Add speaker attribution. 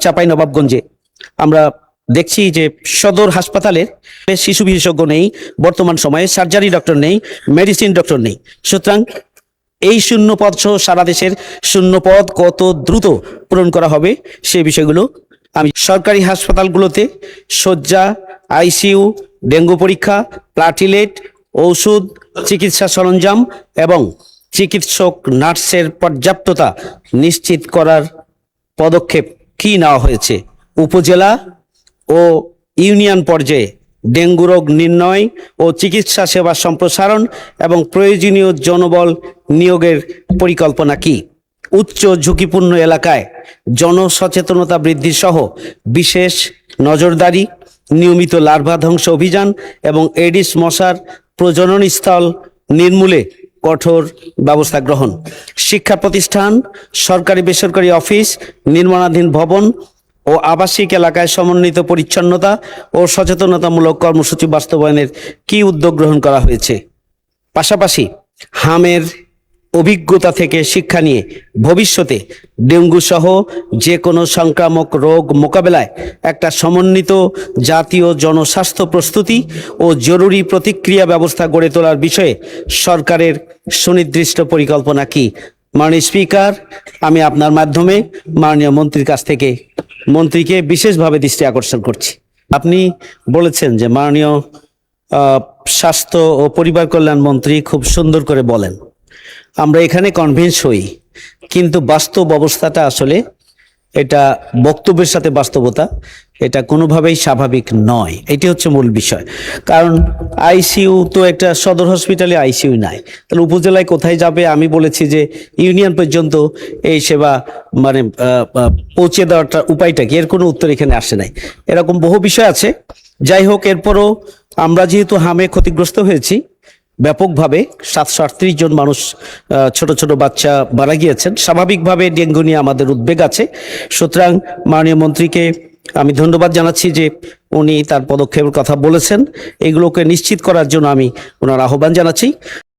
Speaker 1: চাঁপাইনবাবগঞ্জে আমরা দেখছি যে সদর হাসপাতালের শিশু বিশেষজ্ঞ নেই, বর্তমান সময়ে সার্জারি ডক্টর নেই, মেডিসিন ডক্টর নেই। সুতরাং এই শূন্যপদ সহ সারা দেশের শূন্যপদ কত দ্রুত পূরণ করা হবে সেই বিষয়গুলো আমি সরকারি হাসপাতালগুলোতে শয্যা, আইসিইউ, ডেঙ্গু পরীক্ষা, প্লাটিলেট, ঔষধ, চিকিৎসা সরঞ্জাম এবং চিকিৎসক নার্সের পর্যাপ্ততা নিশ্চিত করার পদক্ষেপ কি নেওয়া হয়েছে? উপজেলা ও ইউনিয়ন পর্যায়ে ডেঙ্গু রোগ নির্ণয় ও চিকিৎসা সেবা সম্প্রসারণ এবং প্রয়োজনীয় জনবল নিয়োগের পরিকল্পনা কি? উচ্চ ঝুঁকিপূর্ণ এলাকায় জনসচেতনতা বৃদ্ধি সহ বিশেষ নজরদারি, নিয়মিত লার্ভা ধ্বংস অভিযান এবং এডিস মশার প্রজনন স্থল নির্মূলে কঠোর ব্যবস্থা গ্রহণ। শিক্ষা প্রতিষ্ঠান, সরকারি বেসরকারি অফিস, নির্মাণাধীন ভবন ও আবাসিক এলাকায় সমন্বিত পরিচ্ছন্নতা ও সচেতনতামূলক কর্মসূচি বাস্তবায়নের কি উদ্যোগ গ্রহণ করা হয়েছে? পাশাপাশি হামের অভিজ্ঞতা থেকে শিক্ষা নিয়ে ভবিষ্যতে ডেঙ্গু সহ যে কোনো সংক্রামক রোগ মোকাবেলায় একটা সমন্বিত জাতীয় জনস্বাস্থ্য প্রস্তুতি ও জরুরি প্রতিক্রিয়া ব্যবস্থা গড়ে তোলার বিষয়ে সরকারের সুনির্দিষ্ট পরিকল্পনা কি? মাননীয় স্পিকার, আমি আপনার মাধ্যমে মাননীয় মন্ত্রীর কাছ থেকে মন্ত্রীকে বিশেষভাবে দৃষ্টি আকর্ষণ করছি। আপনি বলেছেন যে মাননীয় স্বাস্থ্য ও পরিবার কল্যাণ মন্ত্রী খুব সুন্দর করে বলেন, আমরা এখানে কনভিন্স হই, কিন্তু বাস্তব অবস্থাটা আসলে এটা বক্তব্যের সাথে বাস্তবতা এটা কোনোভাবেই স্বাভাবিক নয়। এটি হচ্ছে মূল বিষয়। কারণ আইসিইউ তো একটা সদর হসপিটালে আইসিইউ নাই, তাহলে উপজেলায় কোথায় যাবে? আমি বলেছি যে ইউনিয়ন পর্যন্ত এই সেবা মানে পৌঁছে দেওয়ার উপায়টা কি, এর কোনো উত্তর এখানে আসে নাই। এরকম বহু বিষয় আছে। যাই হোক, এরপরও আমরা যেহেতু হামে ক্ষতিগ্রস্ত হয়েছি ব্যাপকভাবে, 738 জন মানুষ, ছোট ছোট বাচ্চা মারা গিয়েছেন, স্বাভাবিকভাবে ডেঙ্গু নিয়ে আমাদের উদ্বেগ আছে। সুতরাং মাননীয় মন্ত্রীকে আমি ধন্যবাদ জানাচ্ছি যে উনি তার পদক্ষেপের কথা বলেছেন। এগুলোকে নিশ্চিত করার জন্য আমি ওনার আহ্বান জানাচ্ছি।